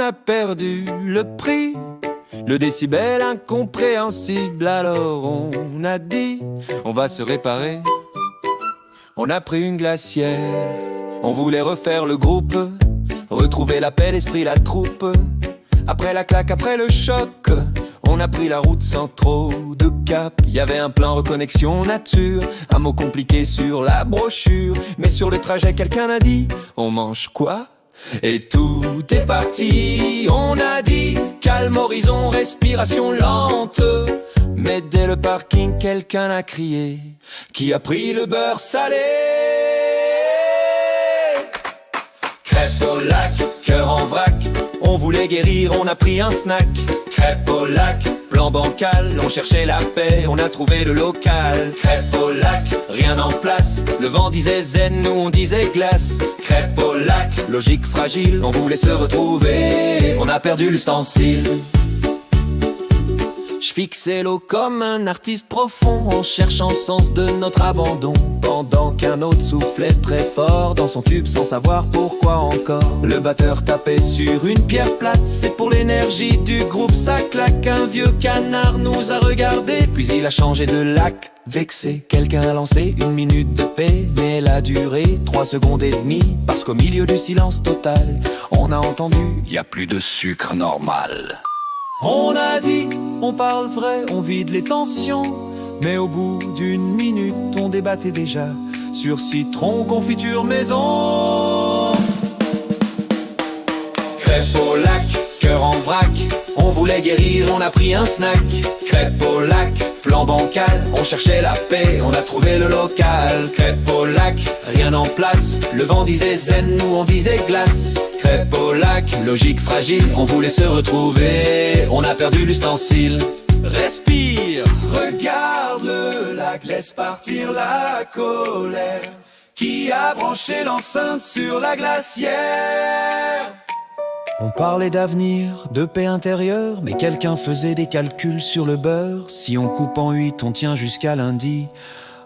a perdu le prix. Le décibel incompréhensible, alors on a dit, on va se réparer. On a pris une glacière, on voulait refaire le groupe, retrouver la paix, l'esprit, la troupe. Après la claque, après le choc, on a pris la route sans trop de cap. Il y avait un plan reconnexion nature, un mot compliqué sur la brochure. Mais sur le trajet, quelqu'un a dit, on mange quoi? Et tout est parti, on a dit, calme horizon, respiration lente. Mais dès le parking, quelqu'un a crié, qui a pris le beurre salé? Crêpe au lac, cœur en vrac, on voulait guérir, on a pris un snack. Crêpe au lac, plan bancal, on cherchait la paix, on a trouvé le local. Crêpe au lac, rien en place, le vent disait zen, nous on disait glace. Crêpe au lac, logique fragile, on voulait se retrouver, on a perdu l'ustensile. Je fixais l'eau comme un artiste profond, en cherchant le sens de notre abandon. Pendant qu'un autre soufflait très fort dans son tube sans savoir pourquoi encore. Le batteur tapait sur une pierre plate, c'est pour l'énergie du groupe, ça claque. Un vieux canard nous a regardé, puis il a changé de lac. Vexé, quelqu'un a lancé une minute de paix, mais elle a duré 3 secondes et demie, parce qu'au milieu du silence total, on a entendu, y a plus de sucre normal. On a dit, on parle vrai, on vide les tensions. Mais au bout d'une minute, on débattait déjà sur citron, confiture maison. Crêpe au lac, cœur en vrac, on voulait guérir, on a pris un snack. Crêpe au lac, plan bancal, on cherchait la paix, on a trouvé le local. Crêpe au lac, rien en place, le vent disait zen, nous on disait glace. Crêpe au lac, logique fragile, on voulait se retrouver, on a perdu l'ustensile. Respire, regarde le lac, laisse partir la colère. Qui a branché l'enceinte sur la glacière? On parlait d'avenir, de paix intérieure, mais quelqu'un faisait des calculs sur le beurre. Si on coupe en 8, on tient jusqu'à lundi.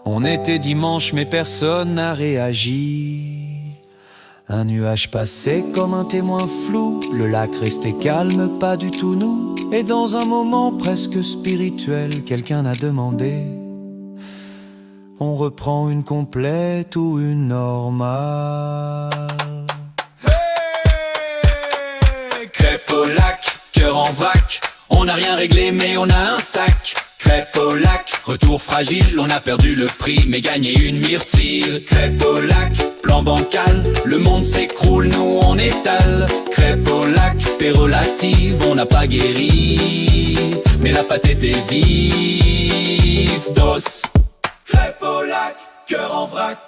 On était dimanche, mais personne n'a réagi. Un nuage passait comme un témoin flou, le lac restait calme, pas du tout nous. Et dans un moment presque spirituel, quelqu'un a demandé, on reprend une complète ou une normale? Hey, crêpe au lac, cœur en vrac, on n'a rien réglé mais on a un sac. Crêpe au lac, retour fragile, on a perdu le prix mais gagné une myrtille. Crêpe au lac, plan bancal, le monde s'écroule, nous on étale. Crêpe au lac, paix relative, on n'a pas guéri, mais la pâte était vive d'os. Crêpe au lac, cœur en vrac.